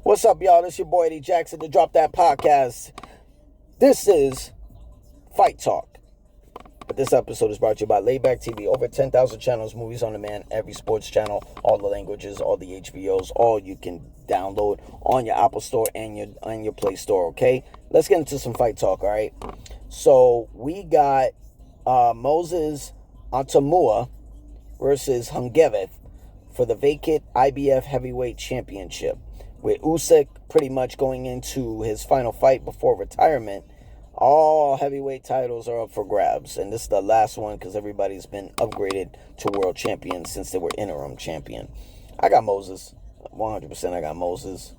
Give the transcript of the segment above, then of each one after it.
What's up, y'all? This your boy Eddie Jackson, to Drop That Podcast. This is Fight Talk. But this episode is brought to you by Layback TV. Over 10,000 channels, movies on demand, every sports channel, all the languages, all the HBOs, all you can download on your Apple Store and your Play Store, okay? Let's get into some Fight Talk, all right? So we got Moses Antamua versus Hungeveth for the vacant IBF Heavyweight Championship, with Usyk pretty much going into his final fight before retirement. All heavyweight titles are up for grabs, and this is the last one because everybody's been upgraded to world champion since they were interim champion. I got Moses. 100% I got Moses.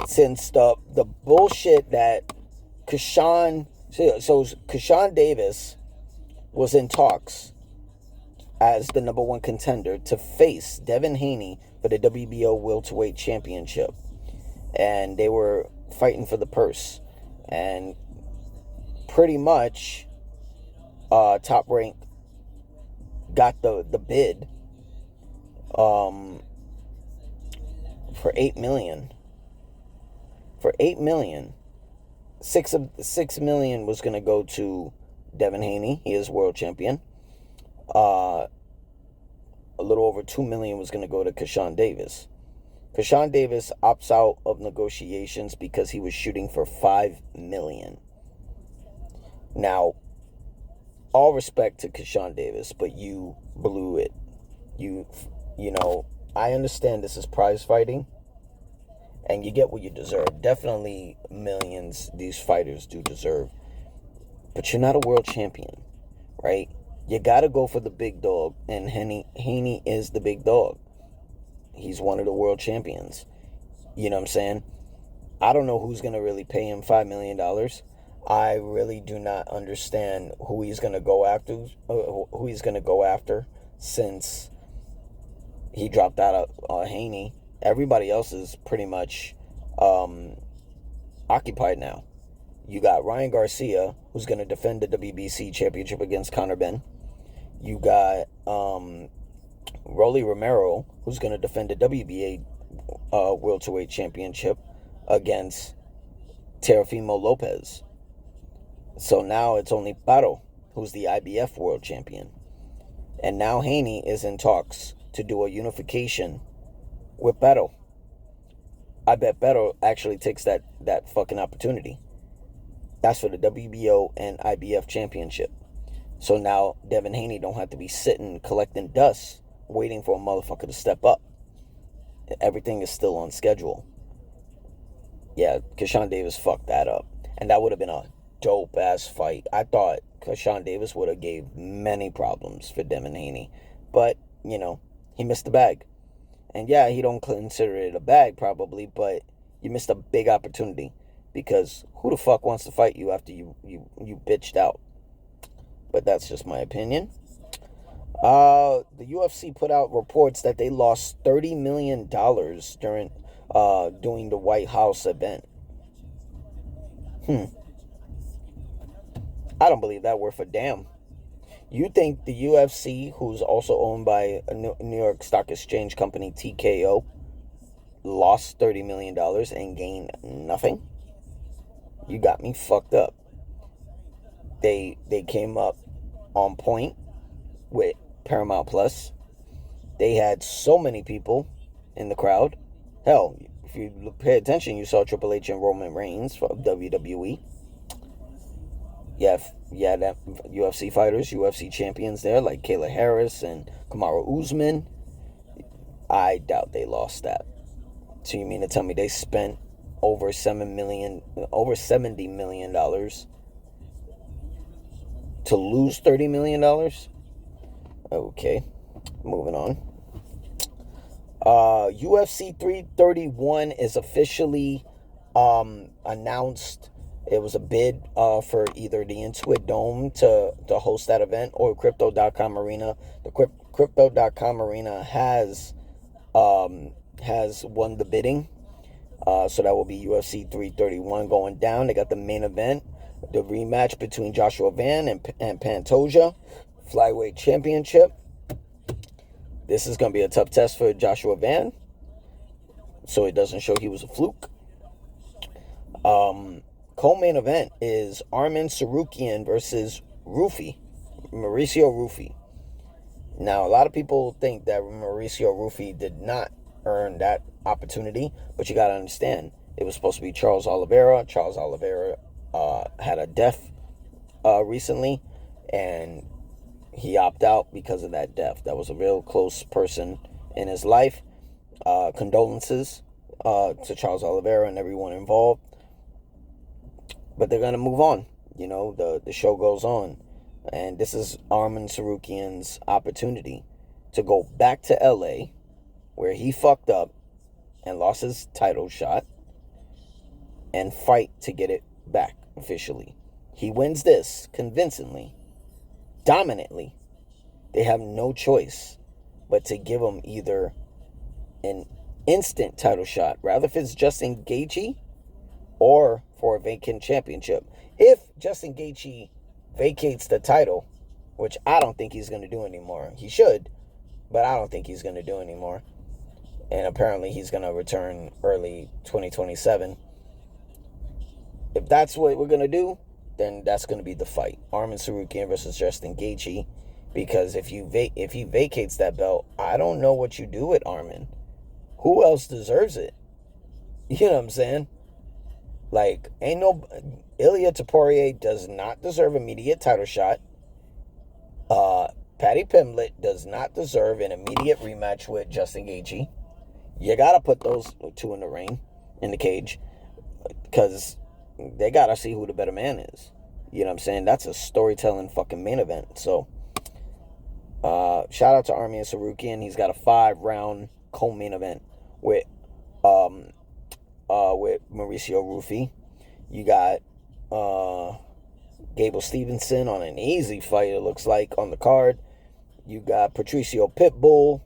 Since the bullshit that Kashan Davis was in talks as the number one contender to face Devin Haney for the WBO welterweight championship, and they were fighting for the purse, and pretty much Top Rank got the bid for $8 million. For $8 million, $6 million was going to go to Devin Haney. He is world champion. A little over $2 million was going to go to Kashan Davis. Kashan Davis opts out of negotiations because he was shooting for $5 million. Now, all respect to Kashan Davis, but you blew it. You know, I understand this is prize fighting, and you get what you deserve. Definitely millions these fighters do deserve. But you're not a world champion, right? You got to go for the big dog, and Haney is the big dog. He's one of the world champions. You know what I'm saying? I don't know who's going to really pay him $5 million. I really do not understand who he's going to go after, since he dropped out of Haney. Everybody else is pretty much occupied now. You got Ryan Garcia, who's going to defend the WBC championship against Conor Benn. You got Rolly Romero, who's going to defend the WBA welterweight championship against Teofimo Lopez. So now it's only Barro, who's the IBF world champion. And now Haney is in talks to do a unification with Barro. I bet Barro actually takes that fucking opportunity. That's for the WBO and IBF championship. So now Devin Haney don't have to be sitting collecting dust waiting for a motherfucker to step up. Everything is still on schedule. Yeah, Kashan Davis fucked that up. And that would have been a dope-ass fight. I thought Kashan Davis would have gave many problems for Devin Haney. But, you know, he missed the bag. And yeah, he don't consider it a bag probably, but you missed a big opportunity. Because who the fuck wants to fight you after you bitched out? But that's just my opinion. The UFC put out reports that they lost $30 million during doing the White House event. I don't believe that worth a damn. You think the UFC, who's also owned by a New York Stock Exchange company, TKO, lost $30 million and gained nothing? You got me fucked up. They came up on point with Paramount Plus. They had so many people in the crowd. Hell, if you pay attention, you saw Triple H and Roman Reigns from WWE. Yeah, that UFC fighters, UFC champions there, like Kayla Harris and Kamaru Usman. I doubt they lost that. So you mean to tell me they spent over $70 million to lose $30 million? Okay, moving on. UFC 331 is officially announced. It was a bid for either the Intuit Dome to host that event or Crypto.com Arena. The Crypto.com Arena has won the bidding. So that will be UFC 331 going down. They got the main event, the rematch between Joshua Van and Pantoja, flyweight championship. This is going to be a tough test for Joshua Van. so it doesn't show he was a fluke. Co-main event is Armin Sarukian versus Mauricio Rufy. Now, a lot of people think that Mauricio Rufy did not earn that opportunity, but you got to understand, it was supposed to be Charles Oliveira. Charles Oliveira had a death recently, and he opted out because of that death. That was a real close person in his life. Condolences to Charles Oliveira and everyone involved. But they're going to move on. You know, the show goes on. And this is Armin Sarukian's opportunity to go back to LA, where he fucked up and lost his title shot, and fight to get it back officially. He wins this convincingly, dominantly. They have no choice but to give him either an instant title shot, rather if it's Justin Gaethje, or for a vacant championship. If Justin Gaethje vacates the title, which I don't think he's going to do anymore. He should, but I don't think he's going to do anymore. And apparently he's going to return early 2027. If that's what we're going to do, then that's going to be the fight. Armin Sarukian versus Justin Gaethje. Because if he vacates that belt, I don't know what you do with Armin. Who else deserves it? You know what I'm saying? Like, Ilia Topuria does not deserve immediate title shot. Paddy Pimblett does not deserve an immediate rematch with Justin Gaethje. You gotta put those two in the ring, in the cage, because they gotta see who the better man is. You know what I'm saying? That's a storytelling fucking main event. So, shout out to Armin Sarukian. He's got a 5-round co-main event with Mauricio Rufy. You got Gable Stevenson on an easy fight, it looks like, on the card. You got Patricio Pitbull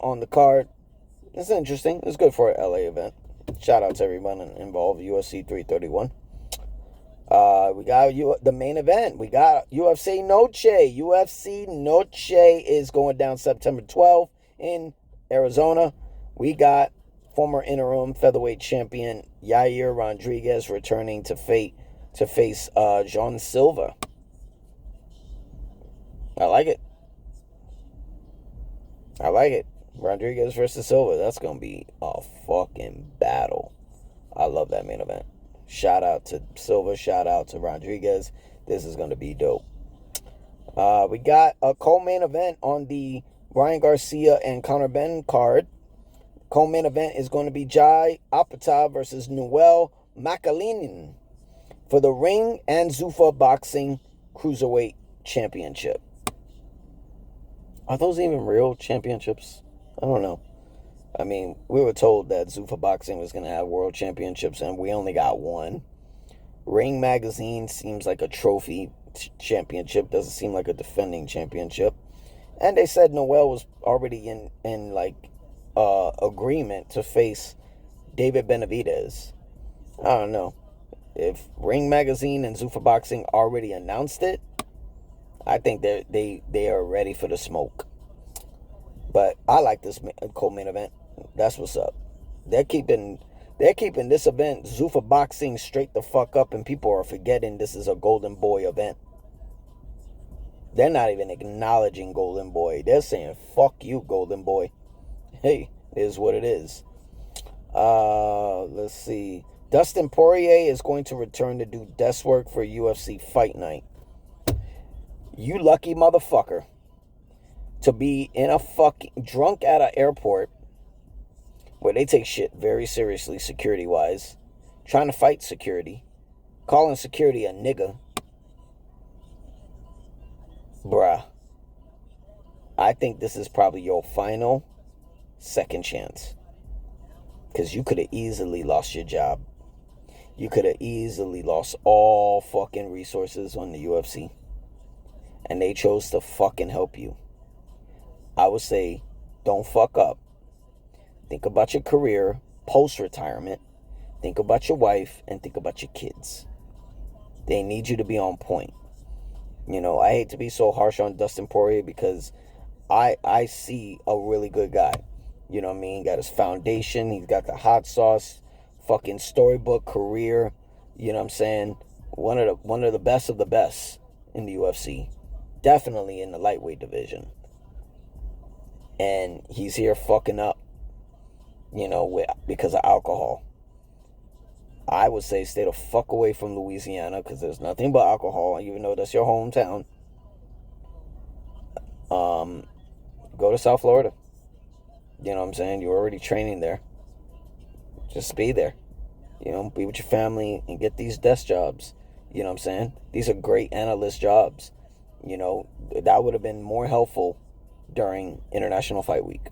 on the card. It's interesting. It's good for an LA event. Shout out to everyone involved. UFC 331. We got the main event. We got UFC Noche. UFC Noche is going down September 12th in Arizona. We got former interim featherweight champion Yair Rodriguez returning to face John Silva. I like it. Rodriguez versus Silva. That's going to be a fucking battle. I love that main event. Shout out to Silva. Shout out to Rodriguez. This is going to be dope. We got a co-main event on the Ryan Garcia and Conor Benn card. Co-main event is going to be Jai Apata versus Noel Makalinin for the Ring and Zuffa Boxing Cruiserweight Championship. Are those even real championships? I don't know. I mean, we were told that Zuffa Boxing was going to have world championships, and we only got one. Ring Magazine seems like a trophy championship. Doesn't seem like a defending championship. And they said Noel was already in agreement to face David Benavidez. I don't know. If Ring Magazine and Zuffa Boxing already announced it, I think they are ready for the smoke. But I like this co-main event. That's what's up. They're keeping this event, Zuffa Boxing, straight the fuck up, and people are forgetting this is a Golden Boy event. They're not even acknowledging Golden Boy. They're saying, fuck you, Golden Boy. Hey, it is what it is. Let's see. Dustin Poirier is going to return to do desk work for UFC Fight Night. You lucky motherfucker. To be in a fucking drunk at an airport where they take shit very seriously security-wise, trying to fight security, calling security a nigga. Bruh. I think this is probably your final second chance. Because you could have easily lost your job. You could have easily lost all fucking resources on the UFC. And they chose to fucking help you. I would say, don't fuck up. Think about your career post-retirement. Think about your wife and think about your kids. They need you to be on point. You know, I hate to be so harsh on Dustin Poirier because I see a really good guy. You know what I mean? Got his foundation. He's got the hot sauce, fucking storybook career. You know what I'm saying? One of the best of the best in the UFC. Definitely in the lightweight division. And he's here fucking up, because of alcohol. I would say stay the fuck away from Louisiana because there's nothing but alcohol, even though that's your hometown. Go to South Florida. You know what I'm saying? You're already training there. Just be there. Be with your family and get these desk jobs. You know what I'm saying? These are great analyst jobs. That would have been more helpful during International Fight Week.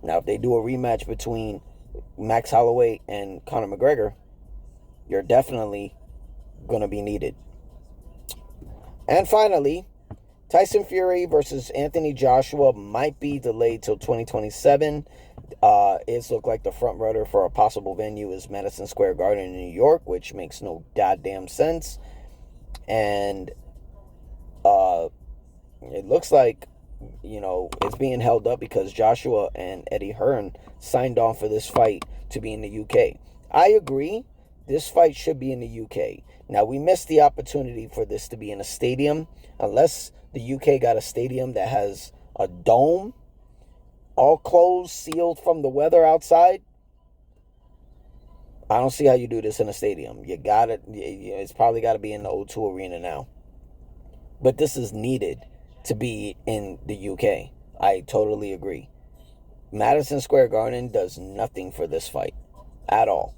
Now, if they do a rematch between Max Holloway and Conor McGregor, you're definitely going to be needed. And finally, Tyson Fury versus Anthony Joshua might be delayed till 2027. It's looked like the front runner for a possible venue is Madison Square Garden in New York, which makes no goddamn sense. And it looks like, it's being held up because Joshua and Eddie Hearn signed on for this fight to be in the UK. I agree. This fight should be in the UK. Now, we missed the opportunity for this to be in a stadium. Unless the UK got a stadium that has a dome, all closed, sealed from the weather outside, I don't see how you do this in a stadium. You got it. It's probably got to be in the O2 Arena now. But this is needed to be in the UK. I totally agree. Madison Square Garden does nothing for this fight at all.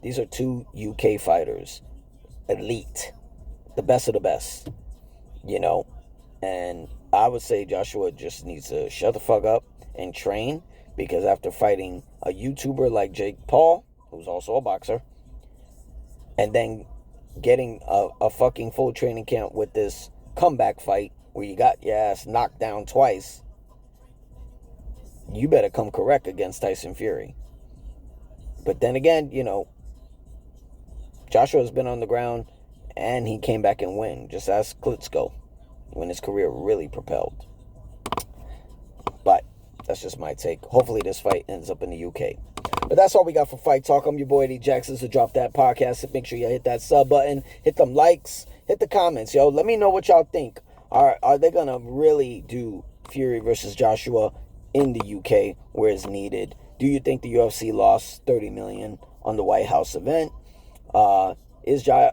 These are two UK fighters. Elite. The best of the best. And I would say Joshua just needs to shut the fuck up and train, because after fighting a YouTuber like Jake Paul, who's also a boxer, and then getting a fucking full training camp with this comeback fight where you got your ass knocked down twice, you better come correct against Tyson Fury. But then again, Joshua's been on the ground and he came back and win. Just ask Klitschko when his career really propelled. But that's just my take. Hopefully this fight ends up in the UK. But that's all we got for Fight Talk. I'm your boy Eddie Jackson. So drop that podcast. Make sure you hit that sub button. Hit them likes. Hit the comments, yo. Let me know what y'all think. Are they going to really do Fury versus Joshua in the UK where it's needed? Do you think the UFC lost $30 million on the White House event? Is Jai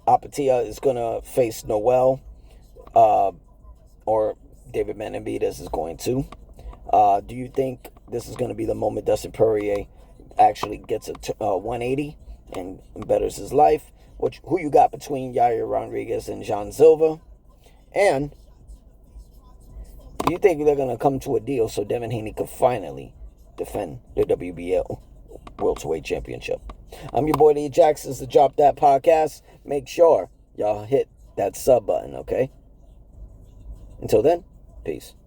Apatia is going to face Noel? Or David Benavidez is going to? Do you think this is going to be the moment Dustin Poirier actually gets a 180 and betters his life? Who you got between Yair Rodriguez and Jean Silva? And do you think they're going to come to a deal so Devin Haney could finally defend the WBL Welterweight Championship? I'm your boy Eddie Jackson. To drop that podcast, make sure y'all hit that sub button, okay? Until then, peace.